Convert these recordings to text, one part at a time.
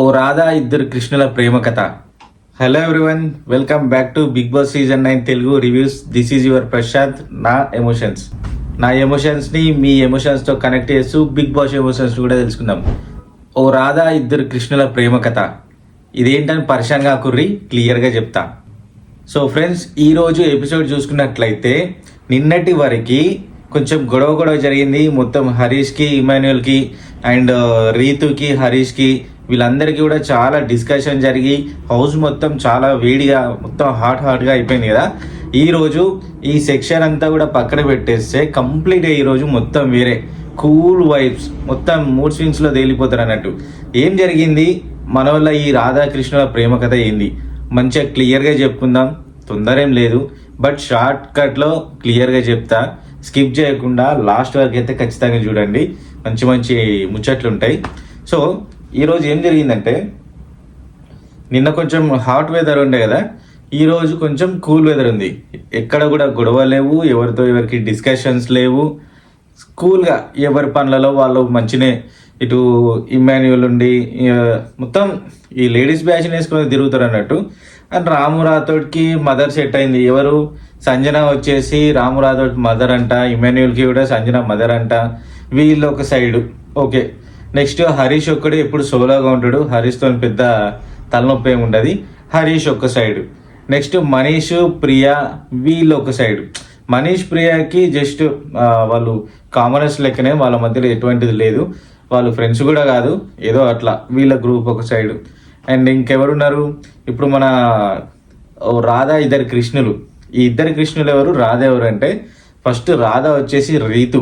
ఓ రాధా ఇద్దరు కృష్ణుల ప్రేమ కథ. Hello everyone, welcome back to Bigg Boss season 9 Telugu reviews. This is your Prashant. నా ఎమోషన్స్ని మీ ఎమోషన్స్తో కనెక్ట్ చేస్తూ బిగ్ బాస్ ఎమోషన్స్ కూడా తెలుసుకుందాం. ఓ రాధా ఇద్దరు కృష్ణుల ప్రేమ కథ ఇదేంటని పరిశాంగా కుర్రి క్లియర్గా చెప్తా. సో ఫ్రెండ్స్, ఈరోజు ఎపిసోడ్ చూసుకున్నట్లయితే నిన్నటి వరకు కొంచెం గొడవ జరిగింది. మొత్తం హరీష్కి, ఇమాన్యుయల్కి అండ్ రీతుకి, హరీష్కి వీళ్ళందరికీ కూడా చాలా డిస్కషన్ జరిగి హౌస్ మొత్తం చాలా వేడిగా, మొత్తం హాట్గా అయిపోయింది కదా. ఈరోజు ఈ సెక్షన్ అంతా కూడా పక్కన పెట్టేస్తే కంప్లీట్గా ఈరోజు మొత్తం వేరే కూల్ వైబ్స్, మొత్తం మూడ్ స్వింగ్స్లో తేలిపోతారు అన్నట్టు. ఏం జరిగింది, మన వల్ల ఈ రాధాకృష్ణుల ప్రేమ కథ ఏంది మంచిగా క్లియర్గా చెప్పుకుందాం. తొందర ఏం లేదు, బట్ షార్ట్ కట్లో క్లియర్గా చెప్తా. స్కిప్ చేయకుండా లాస్ట్ వరకు అయితే ఖచ్చితంగా చూడండి, మంచి ముచ్చట్లు ఉంటాయి. సో ఈరోజు ఏం జరిగిందంటే, నిన్న కొంచెం హాట్ వెదర్ ఉండే కదా, ఈరోజు కొంచెం కూల్ వెదర్ ఉంది. ఎక్కడ కూడా గొడవ లేవు, ఎవరితో ఎవరికి డిస్కషన్స్ లేవు. కూల్గా ఎవరి పనులలో వాళ్ళు మంచినే, ఇటు ఇమాన్యుయల్ ఉండి మొత్తం ఈ లేడీస్ బ్యాచ్ని వేసుకొని తిరుగుతారు అన్నట్టు. అండ్ రాము రాథోడ్కి మదర్ సెట్ అయింది. ఎవరు, సంజన వచ్చేసి రాము రాథోడ్ మదర్ అంట, ఇమాన్యుయల్కి కూడా సంజన మదర్ అంట. వీళ్ళు ఒక సైడు ఓకే. నెక్స్ట్ హరీష్ ఒక్కడే ఎప్పుడు సోలోగా ఉంటాడు, హరీష్తో పెద్ద తలనొప్పి ఏమి ఉండదు. హరీష్ ఒక సైడు. నెక్స్ట్ మనీష్, ప్రియా వీళ్ళు ఒక సైడు. మనీష్ ప్రియాకి జస్ట్ వాళ్ళు కామనర్స్ లెక్కనే, వాళ్ళ మధ్యలో ఎటువంటిది లేదు, వాళ్ళు ఫ్రెండ్స్ కూడా కాదు, ఏదో అట్లా వీళ్ళ గ్రూప్ ఒక సైడు. అండ్ ఇంకెవరున్నారు ఇప్పుడు, మన రాధా ఇద్దరు కృష్ణులు. ఈ ఇద్దరు కృష్ణులు ఎవరు, రాధ ఎవరు అంటే, ఫస్ట్ రాధ వచ్చేసి రీతు.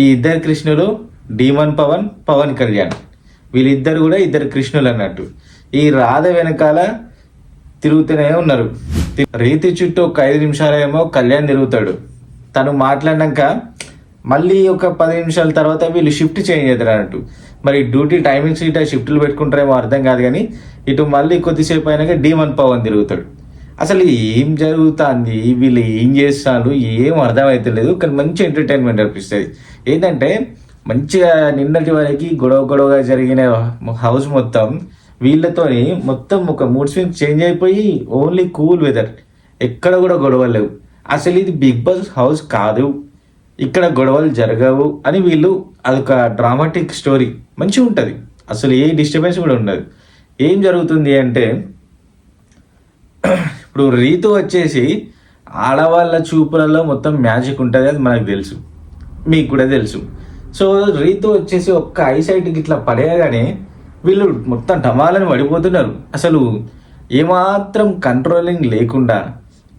ఈ ఇద్దరు కృష్ణులు డీమన్ పవన్ కళ్యాణ్, వీళ్ళిద్దరు కూడా ఇద్దరు కృష్ణులు అన్నట్టు. ఈ రాధ వెనకాల తిరుగుతూనే ఉన్నారు. రీతి చుట్టూ ఒక 5 నిమిషాలేమో కళ్యాణ్ తిరుగుతాడు. తను మాట్లాడినాక మళ్ళీ ఒక 10 నిమిషాల తర్వాత వీళ్ళు షిఫ్ట్ చేంజ్ అవుతారు అన్నట్టు. మరి డ్యూటీ టైమింగ్స్ ఇట్లా షిఫ్ట్లు పెట్టుకుంటారేమో అర్థం కాదు, కానీ ఇటు మళ్ళీ కొద్దిసేపు అయినాక డీమన్ పవన్ తిరుగుతాడు. అసలు ఏం జరుగుతుంది, వీళ్ళు ఏం చేస్తారు ఏం అర్థమవుతలేదు, కానీ మంచి ఎంటర్టైన్మెంట్ అనిపిస్తుంది. ఏంటంటే మంచిగా నిన్నటి వరకు గొడవగా జరిగిన హౌస్ మొత్తం వీళ్ళతోని మొత్తం ఒక మూడ్ స్వింగ్ చేంజ్ అయిపోయి ఓన్లీ కూల్ వెదర్, ఎక్కడ కూడా గొడవలు లేవు. అసలు ఇది బిగ్ బాస్ హౌస్ కాదు, ఇక్కడ గొడవలు జరగవు అని వీళ్ళు అదొక డ్రామాటిక్ స్టోరీ మంచిగా ఉంటుంది. అసలు ఏ డిస్టర్బెన్స్ కూడా ఉండదు. ఏం జరుగుతుంది అంటే, ఇప్పుడు రీతు వచ్చేసి ఆడవాళ్ళ చూపులలో మొత్తం మ్యాజిక్ ఉంటుంది, అది మనకు తెలుసు, మీకు కూడా తెలుసు. సో రీతు వచ్చేసి ఒక్క ఐసైట్కి ఇట్లా పడేయగానే వీళ్ళు మొత్తం డమాలని పడిపోతున్నారు. అసలు ఏమాత్రం కంట్రోలింగ్ లేకుండా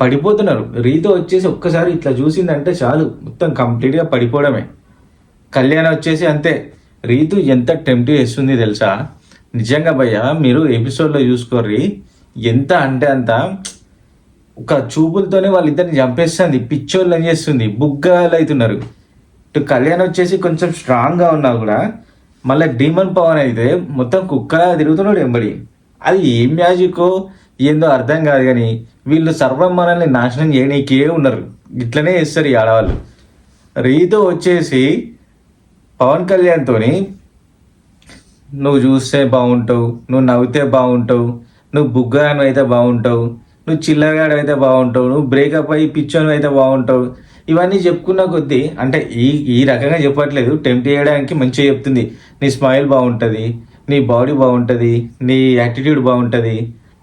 పడిపోతున్నారు. రీతు వచ్చేసి ఒక్కసారి ఇట్లా చూసిందంటే చాలు, మొత్తం కంప్లీట్గా పడిపోవడమే. కళ్యాణ్ వచ్చేసి అంతే. రీతు ఎంత టెంప్ట్ చేస్తుంది తెలుసా, నిజంగా భయ్య మీరు ఎపిసోడ్లో చూసుకోర్రి, ఎంత అంటే అంత ఒక చూపులతోనే వాళ్ళిద్దరిని చంపేస్తుంది, పిచ్చోళ్ళు అని చేస్తుంది, బుగ్గలు అవుతున్నారు. ఇటు కళ్యాణ్ వచ్చేసి కొంచెం స్ట్రాంగ్గా ఉన్నా కూడా మళ్ళీ డీమన్ పవన్ అయితే మొత్తం కుక్కలా తిరుగుతున్నాడు ఎంబడి. అది ఏం మ్యాజికో ఏందో అర్థం కాదు, కానీ వీళ్ళు సర్వం మనల్ని నాశనం చేయనీకే ఉన్నారు. ఇట్లనే చేస్తారు ఈ ఆడవాళ్ళు. రీతు వచ్చేసి పవన్ కళ్యాణ్తో నువ్వు చూస్తే బాగుంటావు, నువ్వు నవ్వితే బాగుంటావు, నువ్వు బుగ్గాను అయితే బాగుంటావు, నువ్వు చిల్లరగాడు అయితే బాగుంటావు, నువ్వు బ్రేకప్ అయ్యి పిచ్చోను అయితే బాగుంటావు, ఇవన్నీ చెప్పుకున్న కొద్దీ, అంటే ఈ రకంగా చెప్పట్లేదు, టెంప్ట్ చేయడానికి మంచిగా చెప్తుంది. నీ స్మైల్ బాగుంటుంది, నీ బాడీ బాగుంటుంది, నీ యాటిట్యూడ్ బాగుంటుంది,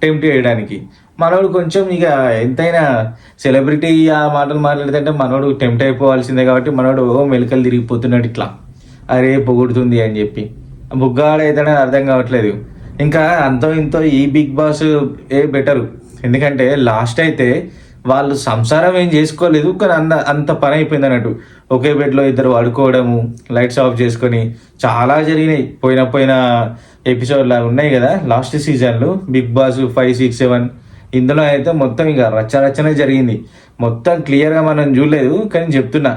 టెంప్ట్ చేయడానికి. మనోడు కొంచెం ఇక ఎంతైనా సెలబ్రిటీ ఆ మాటలు మాట్లాడితే మనోడు టెంప్ట్ అయిపోవాల్సిందే, కాబట్టి మనోడు మెలికలు తిరిగిపోతున్నాడు ఇట్లా, అరే పొగుడుతుంది అని చెప్పి. బుగ్గాడైతేనే అర్థం కావట్లేదు. ఇంకా అంతో ఇంతో ఈ బిగ్ బాస్ బెటరు, ఎందుకంటే లాస్ట్ అయితే వాళ్ళు సంసారం ఏం చేసుకోలేదు, కానీ అంత పని అయిపోయింది అన్నట్టు. ఒకే బెడ్లో ఇద్దరు పడుకోవడము, లైట్స్ ఆఫ్ చేసుకొని చాలా జరిగినాయి. పోయిన ఎపిసోడ్లు ఉన్నాయి కదా లాస్ట్ సీజన్లు, బిగ్ బాస్ 5, 6, 7, ఇందులో అయితే మొత్తం ఇక రచ్చనే జరిగింది. మొత్తం క్లియర్గా మనం చూడలేదు, కానీ చెప్తున్నా,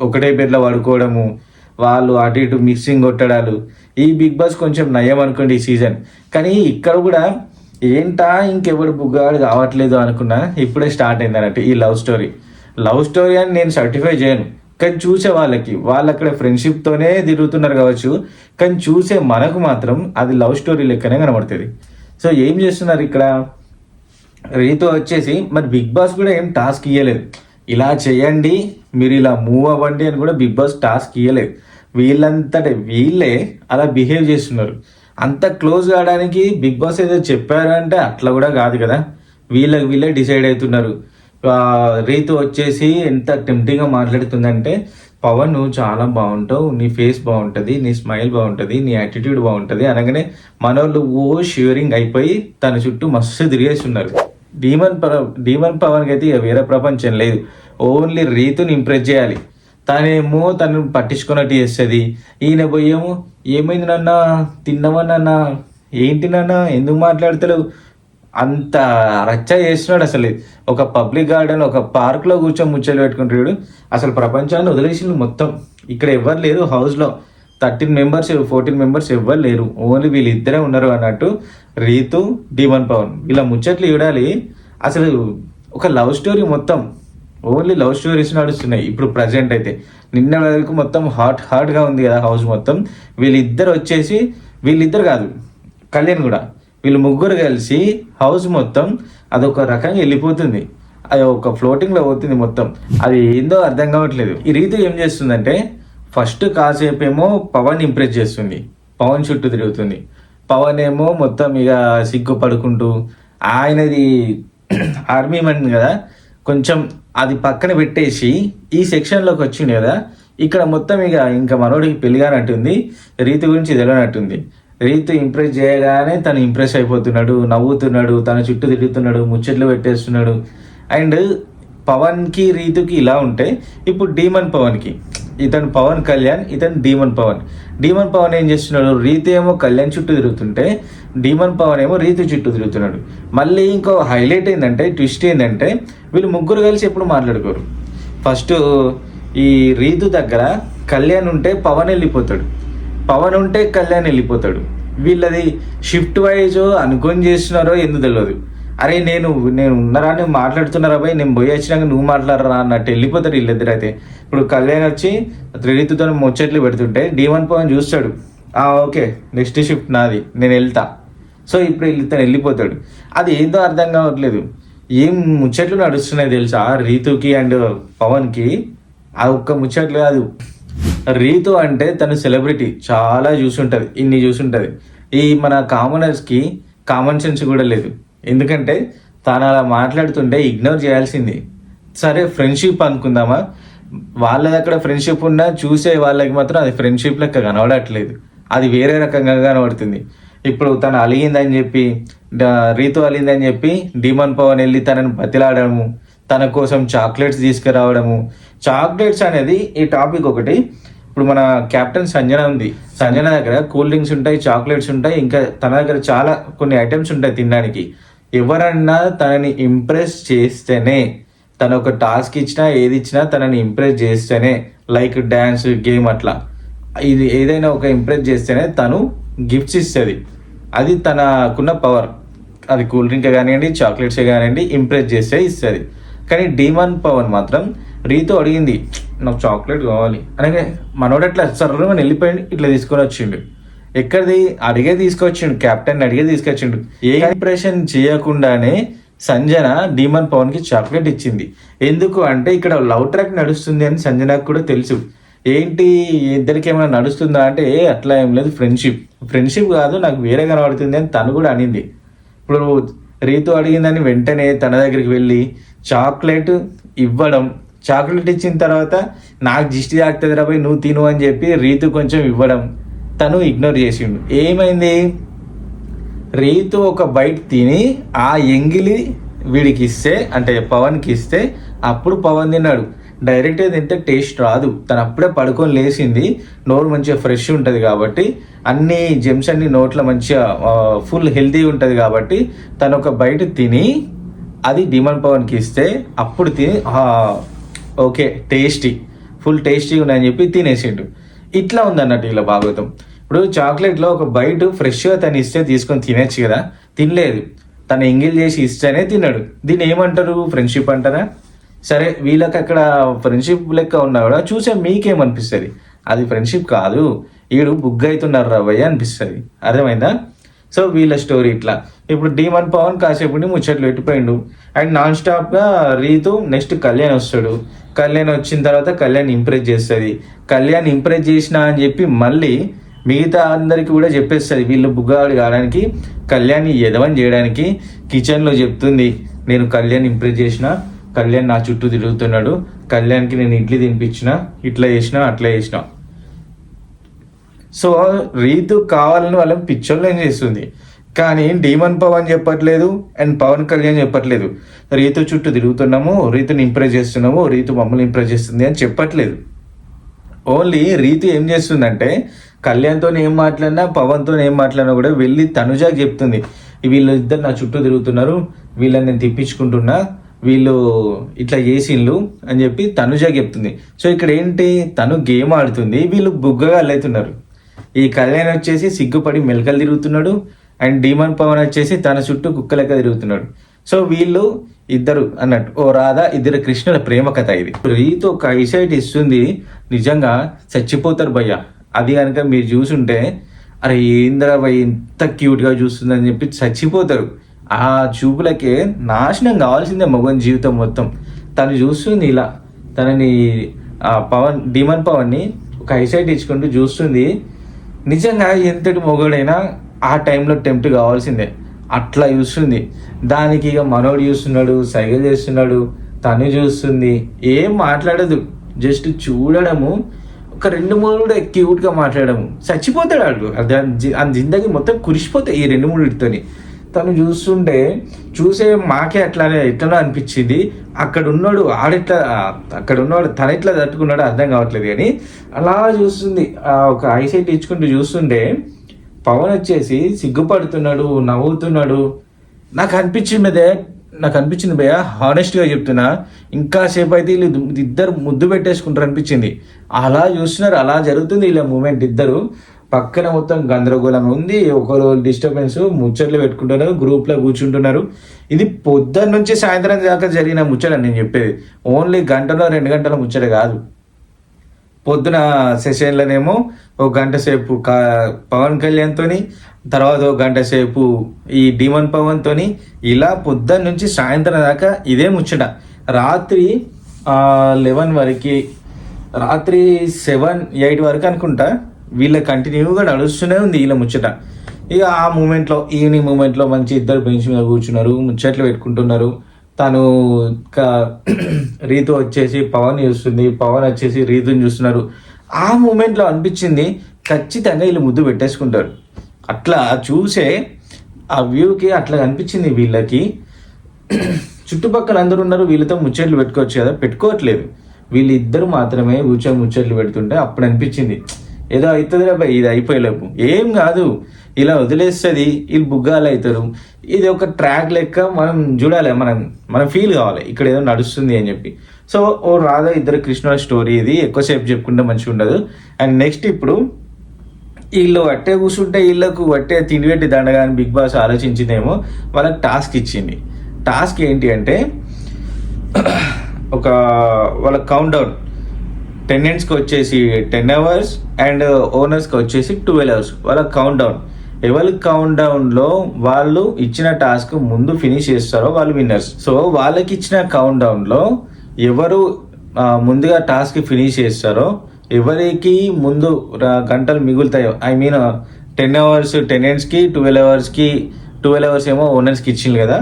ఒకటే బెడ్లో పడుకోవడము, వాళ్ళు అటు ఇటు మిక్సింగ్ కొట్టడాలు. ఈ బిగ్ బాస్ కొంచెం నయం అనుకోండి ఈ సీజన్, కానీ ఇక్కడ కూడా ఏంటా ఇంకెవడు బుగ్గాడు కావట్లేదు అనుకున్నా, ఇప్పుడే స్టార్ట్ అయింది అన్నట్టు ఈ లవ్ స్టోరీ అని నేను సర్టిఫై చేయను, కానీ చూసే వాళ్ళు అక్కడ ఫ్రెండ్షిప్తోనే తిరుగుతున్నారు కావచ్చు, కానీ చూసే మనకు మాత్రం అది లవ్ స్టోరీ లెక్కనే కనబడుతుంది. సో ఏం చేస్తున్నారు ఇక్కడ రీతు వచ్చేసి, మరి బిగ్ బాస్ కూడా ఏం టాస్క్ ఇవ్వలేదు, ఇలా చేయండి మీరు ఇలా మూవ్ అవ్వండి అని కూడా బిగ్ బాస్ టాస్క్ ఇవ్వలేదు. వీళ్ళంతటే వీళ్ళే అలా బిహేవ్ చేస్తున్నారు. అంత క్లోజ్ కావడానికి బిగ్ బాస్ ఏదో చెప్పారు అంటే అట్లా కూడా కాదు కదా, వీళ్ళే డిసైడ్ అవుతున్నారు. రీతు వచ్చేసి ఎంత టెంప్టింగ్గా మాట్లాడుతుందంటే, పవన్ నువ్వు చాలా బాగుంటావు, నీ ఫేస్ బాగుంటుంది, నీ స్మైల్ బాగుంటుంది, నీ యాటిట్యూడ్ బాగుంటుంది అనగానే మనోళ్ళు షివరింగ్ అయిపోయి తన చుట్టూ మస్తు తిరిగేస్తున్నారు. డీమన్ పవన్కి అయితే వేరే ప్రపంచం లేదు, ఓన్లీ రీతుని ఇంప్రెస్ చేయాలి. తనేమో తను పట్టించుకున్నట్టు చేస్తుంది. ఈయన పోయేమో ఏమైంది నాన్న, తిన్నవా నాన్న, ఏంటి నాన్న, ఎందుకు మాట్లాడతలేవు, అంత రచ్చ చేస్తున్నాడు. అసలు ఒక పబ్లిక్ గార్డెన్, ఒక పార్క్లో కూర్చొని ముచ్చలు పెట్టుకుంటాడు. అసలు ప్రపంచాన్ని వదిలేసి మొత్తం ఇక్కడ ఎవ్వరు లేరు, హౌస్లో 13 మెంబర్స్ 14 మెంబర్స్ ఎవ్వరు లేరు, ఓన్లీ వీళ్ళిద్దరే ఉన్నారు అన్నట్టు రీతు డీమన్ పవన్ ఇలా ముచ్చట్లు చూడాలి. అసలు ఒక లవ్ స్టోరీ మొత్తం, ఓన్లీ లవ్ స్టోరీస్ నడుస్తున్నాయి ఇప్పుడు ప్రజెంట్ అయితే. నిన్న వరకు మొత్తం హాట్గా ఉంది కదా హౌస్ మొత్తం. వీళ్ళిద్దరు కాదు, కళ్యాణ్ కూడా, వీళ్ళు ముగ్గురు కలిసి హౌస్ మొత్తం అదొక రకంగా వెళ్ళిపోతుంది, అది ఒక ఫ్లోటింగ్లో పోతుంది మొత్తం. అది ఏందో అర్థం కావట్లేదు. ఈ రీతి ఏం చేస్తుందంటే, ఫస్ట్ కాసేపు ఏమో పవన్ ఇంప్రెస్ చేస్తుంది, పవన్ చుట్టూ తిరుగుతుంది. పవన్ ఏమో మొత్తం ఇక సిగ్గుపడుకుంటూ, ఆయనది ఆర్మీ మ్యాన్ కదా, కొంచెం అది పక్కన పెట్టేసి ఈ సెక్షన్లోకి వచ్చింది కదా, ఇక్కడ మొత్తం ఇంకా మనోడికి పెళ్ళిగానట్టుంది, రీతి గురించి తెలియనట్టుంది. రీతు ఇంప్రెస్ చేయగానే తను ఇంప్రెస్ అయిపోతున్నాడు, నవ్వుతున్నాడు, తన చుట్టూ తిరుగుతున్నాడు, ముచ్చట్లు పెట్టేస్తున్నాడు. అండ్ పవన్కి రీతుకి ఇలా ఉంటే, ఇప్పుడు డీమన్ పవన్కి, ఇతను పవన్ కళ్యాణ్, ఇతను డీమన్ పవన్ ఏం చేస్తున్నాడు, రీతు ఏమో కళ్యాణ్ చుట్టూ తిరుగుతుంటే డీమన్ పవన్ ఏమో రీతు చుట్టూ తిరుగుతున్నాడు. మళ్ళీ ఇంకో హైలైట్ ఏంటంటే, ట్విస్ట్ ఏంటంటే, వీళ్ళు ముగ్గురు కలిసి ఎప్పుడు మాట్లాడుకోరు. ఫస్ట్ ఈ రీతు దగ్గర కళ్యాణ్ ఉంటే పవన్ వెళ్ళిపోతాడు, పవన్ ఉంటే కళ్యాణ్ వెళ్ళిపోతాడు. వీళ్ళది షిఫ్ట్ వైజ్ అనుకొని చేస్తున్నారో ఎందుకు తెలియదు. అరే నేను ఉన్నారా, నువ్వు మాట్లాడుతున్నారా భయ్, నేను పోయి వచ్చినాక నువ్వు మాట్లాడరా అన్నట్టు వెళ్ళిపోతారు వీళ్ళిద్దరు. అయితే ఇప్పుడు కళ్యాణ్ వచ్చి రీతుతో ముచ్చట్లు పెడుతుంటే డీమన్ పవన్ చూస్తాడు, ఓకే నెక్స్ట్ షిఫ్ట్ నాది, నేను వెళ్తా. సో ఇప్పుడు ఇతను వెళ్ళిపోతాడు. అది ఏందో అర్థం కావట్లేదు, ఏం ముచ్చట్లు నడుస్తున్నాయి తెలుసా రీతుకి అండ్ పవన్కి. ఆ ఒక్క ముచ్చట్లు కాదు, రీతు అంటే తను సెలబ్రిటీ, చాలా ఇన్ని చూసుంటుంది. ఈ మన కామనర్స్కి కామన్ సెన్స్ కూడా లేదు, ఎందుకంటే తను అలా మాట్లాడుతుంటే ఇగ్నోర్ చేయాల్సింది. సరే ఫ్రెండ్షిప్ అనుకుందామా, వాళ్ళ దగ్గర ఫ్రెండ్షిప్ ఉన్నా చూసే వాళ్ళకి మాత్రం అది ఫ్రెండ్షిప్ లెక్క కనబడట్లేదు, అది వేరే రకంగా కనబడుతుంది. ఇప్పుడు తను అలిగిందని చెప్పి, రీతు అలిగిందని చెప్పి డీమన్ పవన్ వెళ్ళి తనని బతిలాడము, తన కోసం చాక్లెట్స్ తీసుకురావడము. చాక్లెట్స్ అనేది ఈ టాపిక్ ఒకటి. ఇప్పుడు మన కెప్టెన్ సంజన ఉంది, సంజన దగ్గర కూల్ డ్రింక్స్ ఉంటాయి, చాక్లెట్స్ ఉంటాయి, ఇంకా తన దగ్గర చాలా కొన్ని ఐటమ్స్ ఉంటాయి తినడానికి. ఎవరన్నా తనని ఇంప్రెస్ చేస్తేనే, తను ఒక టాస్క్ ఇచ్చినా ఏది ఇచ్చినా తనని ఇంప్రెస్ చేస్తేనే, లైక్ డ్యాన్స్ గేమ్ అట్లా, ఇది ఏదైనా ఒక ఇంప్రెస్ చేస్తేనే తను గిఫ్ట్స్ ఇస్తుంది. అది తనకున్న పవర్. అది కూల్ డ్రింక్ కానివ్వండి, చాక్లెట్సే కానివ్వండి, ఇంప్రెస్ చేస్తే ఇస్తుంది. కానీ డీమన్ పవన్ మాత్రం రీతు అడిగింది నాకు చాక్లెట్ కావాలి అనగా మనోడు అట్లా సర్రమని వెళ్ళిపోయింది, ఇట్లా తీసుకొని వచ్చిండు. ఎక్కడిది అడిగే తీసుకొచ్చిండు, కెప్టెన్ అడిగే తీసుకొచ్చిండు. ఏ ఇంప్రెషన్ చేయకుండానే సంజన డీమన్ పవన్కి చాక్లెట్ ఇచ్చింది. ఎందుకు అంటే ఇక్కడ లవ్ ట్రాక్ నడుస్తుంది అని సంజనకు కూడా తెలుసు. ఏంటి ఇద్దరికి ఏమైనా నడుస్తుందా అంటే అట్లా ఏం లేదు, ఫ్రెండ్షిప్ కాదు నాకు వేరే కనబడుతుంది అని తను కూడా అనింది. ఇప్పుడు రీతు అడిగిందని వెంటనే తన దగ్గరికి వెళ్ళి చాక్లెట్ ఇవ్వడం, చాక్లెట్ ఇచ్చిన తర్వాత నాకు దిష్టి తాకుతుంది రాబోయ్ నువ్వు తిను అని చెప్పి రీతు కొంచెం ఇవ్వడం, తను ఇగ్నోర్ చేసిండు. ఏమైంది, రీతు ఒక బైట్ తిని ఆ ఎంగిలి వీడికి ఇస్తే, అంటే పవన్కి ఇస్తే అప్పుడు పవన్ తిన్నాడు. డైరెక్ట్గా తింటే టేస్ట్ రాదు, తను అప్పుడే పడుకొని లేచింది, నోరు మంచిగా ఫ్రెష్ ఉంటుంది కాబట్టి, అన్ని జెమ్స్ అన్ని నోట్లో మంచిగా ఫుల్ హెల్తీ ఉంటుంది కాబట్టి తను ఒక బయట తిని అది డీమన్ పవన్కి ఇస్తే అప్పుడు తిని ఓకే ఫుల్ టేస్టీ ఉన్నాయని చెప్పి తినేసిండు. ఇట్లా ఉందన్నట్టు ఇలా భాగవతం. ఇప్పుడు చాక్లెట్లో ఒక బైట్ ఫ్రెష్గా తను ఇస్తే తీసుకొని తినచ్చు కదా, తినలేదు, తను ఎంగిల్ చేసి ఇస్తేనే తిన్నాడు. దీన్ని ఏమంటారు, ఫ్రెండ్షిప్ అంటారా? సరే వీళ్ళకి అక్కడ ఫ్రెండ్షిప్ లెక్క ఉన్నా కూడా చూసే మీకేమనిపిస్తుంది, అది ఫ్రెండ్షిప్ కాదు, వీడు బుగ్గ అవుతున్నారు రాబోయే అనిపిస్తుంది. అర్థమైందా? సో వీళ్ళ స్టోరీ ఇట్లా. ఇప్పుడు డీమన్ పవన్ కాసేపు ముచ్చట్లు పెట్టిపోయిండు అండ్ నాన్ స్టాప్గా రీతు నెక్స్ట్ కళ్యాణ్ వస్తాడు. కళ్యాణ్ వచ్చిన తర్వాత కళ్యాణ్ ఇంప్రెస్ చేస్తుంది. కళ్యాణ్ ఇంప్రెస్ చేసిన అని చెప్పి మళ్ళీ మిగతా అందరికీ కూడా చెప్పేస్తుంది వీళ్ళు బుగ్గాడు కావడానికి, కళ్యాణ్ని ఎదవని చేయడానికి. కిచెన్లో చెప్తుంది, నేను కళ్యాణ్ ఇంప్రెస్ చేసిన, కళ్యాణ్ నా చుట్టూ తిరుగుతున్నాడు, కళ్యాణ్కి నేను ఇడ్లీ తినిపించిన, ఇట్లా చేసిన అట్లా చేసిన. సో రీతు కావాలని వాళ్ళని పిక్చర్లో ఏం చేస్తుంది, కానీ డీమన్ పవన్ చెప్పట్లేదు అండ్ పవన్ కళ్యాణ్ చెప్పట్లేదు రీతు చుట్టూ తిరుగుతున్నాము, రీతుని ఇంప్రెస్ చేస్తున్నాము, రీతు మమ్మల్ని ఇంప్రెస్ చేస్తుంది అని చెప్పట్లేదు. ఓన్లీ రీతు ఏం చేస్తుందంటే కళ్యాణ్తో ఏం మాట్లాడినా పవన్తో ఏం మాట్లాడినా కూడా వెళ్ళి తనుజాకి చెప్తుంది, వీళ్ళు ఇద్దరు నా చుట్టూ తిరుగుతున్నారు, వీళ్ళని నేను తిప్పించుకుంటున్నా, వీళ్ళు ఇట్లా చేసిండ్లు అని చెప్పి తనుజాకి చెప్తుంది. సో ఇక్కడ ఏంటి, తను గేమ్ ఆడుతుంది, వీళ్ళు బుగ్గగా అల్లవుతున్నారు. ఈ కళ్యాణ్ వచ్చేసి సిగ్గుపడి మెలకలు తిరుగుతున్నాడు అండ్ డీమన్ పవన్ వచ్చేసి తన చుట్టూ కుక్క లెక్క తిరుగుతున్నాడు. సో వీళ్ళు ఇద్దరు అన్నట్టు ఓ రాధా ఇద్దరు కృష్ణుల ప్రేమ కథ ఇది. రీతు ఒక ఐసైట్ ఇస్తుంది, నిజంగా చచ్చిపోతారు భయ్య. అది కనుక మీరు చూసుంటే అరే ఏంద్రా భయ్ ఇంత క్యూట్గా చూస్తుందని చెప్పి చచ్చిపోతారు. ఆ చూపులకే నాశనం కావాల్సిందే మగన్ జీవితం మొత్తం. తను చూస్తుంది ఇలా, తనని డీమన్ పవన్ని ఒక ఐసైట్ ఇచ్చుకుంటూ చూస్తుంది. నిజంగా ఎంతటి మొగడైనా ఆ టైంలో టెంప్ట్ కావాల్సిందే, అట్లా చూస్తుంది. దానికి ఇక మనోడు చూస్తున్నాడు, సైగలు చేస్తున్నాడు, తను చూస్తుంది, ఏం మాట్లాడదు, జస్ట్ చూడడము, ఒక 2-3 క్యూట్గా మాట్లాడము, చచ్చిపోతాడు ఆడు. ఆ జిందగీ మొత్తం కురిసిపోతాయి ఈ 2-3 తను చూస్తుంటే చూసే మాకే అట్లానే ఎట్లనో అనిపించింది. అక్కడ ఉన్నాడు తన ఎట్లా తట్టుకున్నాడో అర్థం కావట్లేదు, కానీ అలా చూస్తుంది. ఒక ఐసైట్ ఇచ్చుకుంటూ చూస్తుంటే పవన్ వచ్చేసి సిగ్గుపడుతున్నాడు, నవ్వుతున్నాడు. నాకు అనిపించింది భయ్య, హానెస్ట్గా చెప్తున్నా, ఇంకా సేపు అయితే వీళ్ళు ఇద్దరు ముద్దు పెట్టేసుకుంటారు అనిపించింది. అలా చూస్తున్నారు, అలా జరుగుతుంది ఇలా మూమెంట్. ఇద్దరు పక్కన మొత్తం గందరగోళంగా ఉంది, ఒకరు డిస్టర్బెన్స్, ముచ్చట్లు పెట్టుకుంటున్నారు, గ్రూప్లో కూర్చుంటున్నారు. ఇది పొద్దున్న నుంచి సాయంత్రం దాకా జరిగిన ముచ్చట నేను చెప్పేది. ఓన్లీ 1-2 గంటల ముచ్చట కాదు. పొద్దున సెషన్లోనేమో 1 గంట సేపు పవన్ కళ్యాణ్తో, తర్వాత 1 గంట సేపు ఈ డీమన్ పవన్తో, ఇలా పొద్దున్న నుంచి సాయంత్రం దాకా ఇదే ముచ్చట. రాత్రి 11 వరకు, రాత్రి 7-8 వరకు అనుకుంటా వీళ్ళ కంటిన్యూగా నడుస్తూనే ఉంది వీళ్ళ ముచ్చట. ఇక ఆ ఈవినింగ్ మూమెంట్లో మంచి ఇద్దరు బెంచ్ మీద కూర్చున్నారు, ముచ్చట్లు పెట్టుకుంటున్నారు. తను రీతు వచ్చేసి పవన్ చూస్తుంది, పవన్ వచ్చేసి రీతుని చూస్తున్నారు. ఆ మూమెంట్లో అనిపించింది ఖచ్చితంగా వీళ్ళు ముద్దు పెట్టేసుకుంటారు. అట్లా చూసే ఆ వ్యూకి అట్లా అనిపించింది వీళ్ళకి. చుట్టుపక్కల అందరూ ఉన్నారు, వీళ్ళతో ముచ్చట్లు పెట్టుకోవచ్చు కదా, పెట్టుకోవట్లేదు. వీళ్ళిద్దరు మాత్రమే కూర్చొని ముచ్చట్లు పెడుతుంటే అప్పుడు అనిపించింది ఏదో అవుతుంది రా ఇది అయిపోయేలోపు ఏం కాదు, ఇలా వదిలేస్తుంది, వీళ్ళు బుగ్గాలు అవుతారు. ఇది ఒక ట్రాక్ లెక్క మనం చూడాలి, మనం ఫీల్ కావాలి ఇక్కడ ఏదో నడుస్తుంది అని చెప్పి. సో ఓ రాధా ఇద్దరు కృష్ణుల స్టోరీ ఇది, ఎక్కువసేపు చెప్పుకుంటే మంచిగా ఉండదు. అండ్ నెక్స్ట్ ఇప్పుడు వీళ్ళు వట్టే కూర్చుంటే వీళ్ళకు వట్టే తిండి పెట్టి దండగా అని బిగ్ బాస్ ఆలోచించిందేమో, వాళ్ళకి టాస్క్ ఇచ్చింది. టాస్క్ ఏంటి అంటే వాళ్ళ కౌంట్ డౌన్, టెనెంట్స్కి వచ్చేసి 10 hours అండ్ ఓనర్స్కి వచ్చేసి 12 hours వాళ్ళ కౌంట్ డౌన్. ఎవరి కౌంట్ డౌన్లో వాళ్ళు ఇచ్చిన టాస్క్ ముందు ఫినిష్ చేస్తారో వాళ్ళు విన్నర్స్. సో వాళ్ళకి ఇచ్చిన కౌంట్ డౌన్లో ఎవరు ముందుగా టాస్క్ ఫినిష్ చేస్తారో, ఎవరికి ముందు గంటలు మిగులుతాయో, 10 hours టెనెంట్స్కి, 12 hours ఏమో ఓనర్స్కి ఇచ్చింది కదా,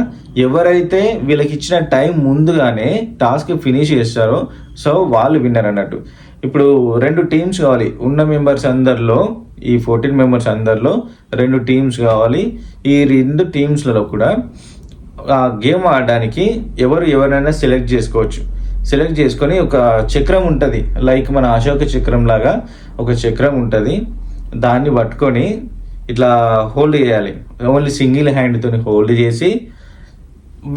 ఎవరైతే వీళ్ళకి ఇచ్చిన టైం ముందుగానే టాస్క్ ఫినిష్ చేస్తారో సో వాళ్ళు విన్నర్ అన్నట్టు. ఇప్పుడు 2 టీమ్స్ కావాలి ఉన్న మెంబర్స్ అందరిలో, ఈ 14 మెంబర్స్ అందరిలో 2 టీమ్స్ కావాలి. ఈ 2 టీమ్స్లలో కూడా గేమ్ ఆడడానికి ఎవరైనా సెలెక్ట్ చేసుకోవచ్చు. సెలెక్ట్ చేసుకొని ఒక చక్రం ఉంటుంది, లైక్ మన అశోక చక్రం లాగా ఒక చక్రం ఉంటుంది, దాన్ని పట్టుకొని ఇట్లా హోల్డ్ చేయాలి. ఓన్లీ సింగిల్ హ్యాండ్తో హోల్డ్ చేసి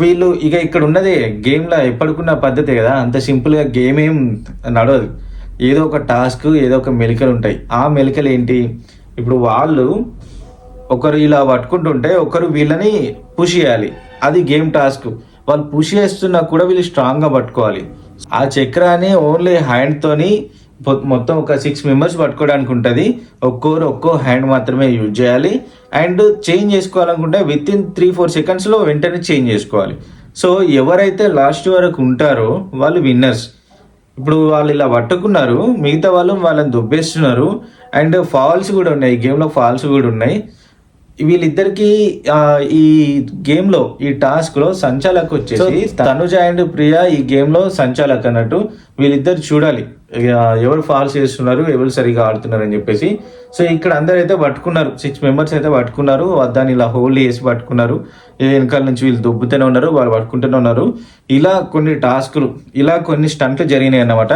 వీళ్ళు ఇక ఇక్కడ ఉన్నదే గేమ్లో ఎప్పటికున్న పద్ధతే కదా, అంత సింపుల్గా గేమ్ ఏం నడవదు. ఏదో ఒక టాస్క్, ఏదో ఒక మెలికలు ఉంటాయి. ఆ మెలికలు ఏంటి, ఇప్పుడు వాళ్ళు ఒకరు ఇలా పట్టుకుంటుంటే ఒకరు వీళ్ళని పుష్ చేయాలి, అది గేమ్ టాస్క్. వాళ్ళు పుష్ చేస్తున్నా కూడా వీళ్ళు స్ట్రాంగ్గా పట్టుకోవాలి. ఆ చక్రాన్ని ఓన్లీ హ్యాండ్తోని మొత్తం ఒక 6 మెంబర్స్ పట్టుకోవడానికి ఉంటుంది. ఒక్కో హ్యాండ్ మాత్రమే యూజ్ చేయాలి. అండ్ చేంజ్ చేసుకోవాలనుకుంటే విత్ ఇన్ 3-4 సెకండ్స్లో వెంటనే చేంజ్ చేసుకోవాలి. సో ఎవరైతే లాస్ట్ వరకు ఉంటారో వాళ్ళు విన్నర్స్. ఇప్పుడు వాళ్ళు ఇలా పట్టుకున్నారు, మిగతా వాళ్ళు వాళ్ళని దొబ్బేస్తున్నారు. అండ్ ఫాల్స్ కూడా ఉన్నాయి, గేమ్లో ఫాల్స్ కూడా ఉన్నాయి. వీళ్ళిద్దరికి ఈ గేమ్లో ఈ టాస్క్లో సంచాలక్ వచ్చేసి తనుజ అండ్ ప్రియా ఈ గేమ్లో సంచాలక్ అన్నట్టు. వీళ్ళిద్దరు చూడాలి ఎవరు ఫాల్స్ చేస్తున్నారు, ఎవరు సరిగా ఆడుతున్నారు అని చెప్పేసి. సో ఇక్కడ అందరు అయితే పట్టుకున్నారు, 6 మెంబర్స్ అయితే పట్టుకున్నారు. దాన్ని ఇలా హోల్డ్ చేసి పట్టుకున్నారు. వెనకాల నుంచి వీళ్ళు దొబ్బుతూనే ఉన్నారు, వాళ్ళు పట్టుకుంటూనే ఉన్నారు. ఇలా కొన్ని టాస్కులు, ఇలా కొన్ని స్టంట్లు జరిగినాయి అన్నమాట.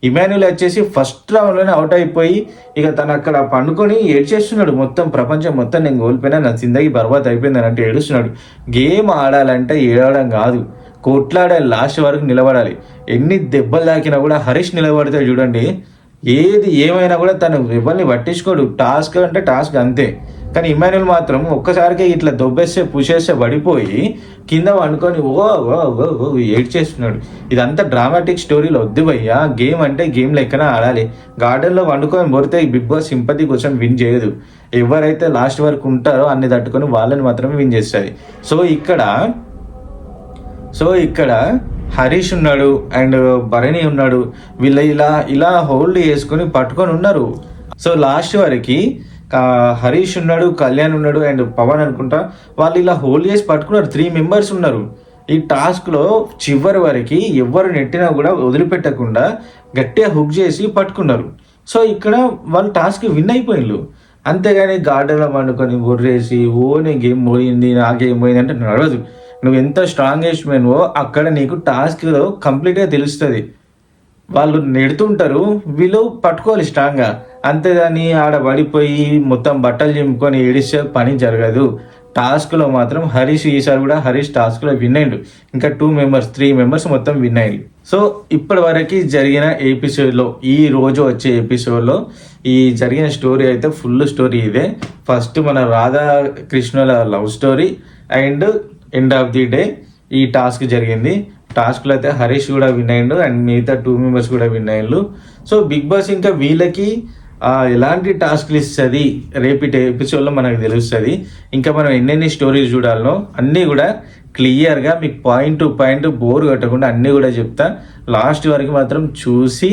ఇమాన్యుల్ వచ్చేసి ఫస్ట్ రౌండ్లోనే అవుట్ అయిపోయి ఇక తను అక్కడ పండుకొని ఏడ్చేస్తున్నాడు. మొత్తం ప్రపంచం మొత్తం నేను కోల్పోయినా, నా జిందగీ బర్బాద్ అయిపోయింది అని అంటే ఏడుస్తున్నాడు. గేమ్ ఆడాలంటే ఏడవడం కాదు, కొట్లాడాలి, లాస్ట్ వరకు నిలబడాలి. ఎన్ని దెబ్బలు తాకినా కూడా హరీష్ నిలబడితే చూడండి, ఏది ఏమైనా కూడా తను ఎవరిని పట్టించుకోడు. టాస్క్ అంటే టాస్క్ అంతే. కానీ ఇమాన్యుల్ మాత్రం ఒక్కసారికి ఇట్లా దొబ్బేస్తే పుషేస్తే పడిపోయి కింద వండుకొని ఏడ్చేస్తున్నాడు. ఇదంతా డ్రామాటిక్ స్టోరీలో వద్దు భయ్యా. గేమ్ అంటే గేమ్ లెక్కన ఆడాలి. గార్డెన్లో వండుకొని మొరితే బిగ్ బాస్ సింపతి కోసం విన్ చేయదు. ఎవరైతే లాస్ట్ వరకు ఉంటారో అన్ని తట్టుకొని వాళ్ళని మాత్రమే విన్ చేస్తుంది. సో ఇక్కడ హరీష్ ఉన్నాడు అండ్ భరణి ఉన్నాడు. వీళ్ళు ఇలా హోల్డ్ చేసుకొని పట్టుకొని ఉన్నారు. సో లాస్ట్ వరకు హరీష్ ఉన్నాడు, కళ్యాణ్ ఉన్నాడు అండ్ పవన్ అనుకుంటా, వాళ్ళు ఇలా హోల్డ్ చేసి పట్టుకున్నారు. 3 మెంబర్స్ ఉన్నారు. ఈ టాస్క్లో చివరి వరకు ఎవరు నెట్టినా కూడా వదిలిపెట్టకుండా గట్టిగా హుక్ చేసి పట్టుకున్నారు. సో ఇక్కడ వాళ్ళు టాస్క్ విన్ అయిపోయినారు. అంతేగాని గార్డెన్లో పండుకొని బొర్రేసి నేను గేమ్ పోయింది, నా గేమ్ పోయింది అంటే నడవదు. నువ్వు ఎంత స్ట్రాంగెస్ట్ మెన్వో అక్కడ నీకు టాస్క్లో కంప్లీట్గా తెలుస్తుంది. వాళ్ళు నెడుతుంటారు, వీళ్ళు పట్టుకోవాలి స్ట్రాంగ్గా. అంతేగాని ఆడ పడిపోయి మొత్తం బట్టలు చింపుకొని ఏడిస్తే పని జరగదు. టాస్క్లో మాత్రం హరీష్ ఈసారి కూడా హరీష్ టాస్క్లో విన్ అయ్యిండు. ఇంకా 3 మెంబర్స్ మొత్తం విన్ అయ్యిండు. సో ఇప్పటి వరకు జరిగిన ఎపిసోడ్లో, ఈ రోజు వచ్చే ఎపిసోడ్లో ఈ జరిగిన స్టోరీ అయితే ఫుల్ స్టోరీ ఇదే. ఫస్ట్ మన రాధా కృష్ణుల love story and end of the day ఈ టాస్క్ జరిగింది. టాస్క్లో అయితే హరీష్ కూడా విన్ అయ్యిండు అండ్ మిగతా 2 మెంబర్స్ కూడా విన్ అయ్యిండు. సో బిగ్ బాస్ ఇంకా వీళ్ళకి ఎలాంటి టాస్క్లు ఇస్తుంది రేపటి ఎపిసోడ్లో మనకు తెలుస్తుంది. ఇంకా మనం ఎన్నెన్ని స్టోరీస్ చూడాలనో అన్నీ కూడా క్లియర్గా మీకు పాయింట్ టు పాయింట్ బోర్ కట్టకుండా అన్నీ కూడా చెప్తా. లాస్ట్ వరకు మాత్రం చూసి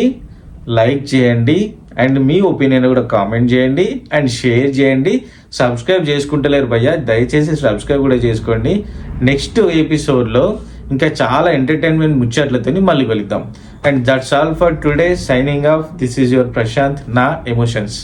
లైక్ చేయండి అండ్ మీ ఒపీనియన్ కూడా కామెంట్ చేయండి అండ్ షేర్ చేయండి. సబ్స్క్రైబ్ చేసుకుంటలేరు భయ్యా, దయచేసి సబ్స్క్రైబ్ కూడా చేసుకోండి. నెక్స్ట్ ఎపిసోడ్లో ఇంకా చాలా ఎంటర్టైన్మెంట్ ముచ్చట్లతో మళ్ళీ కలుద్దాం. And that's all for today. Signing off. This is your Prashant, నా ఎమోషన్స్.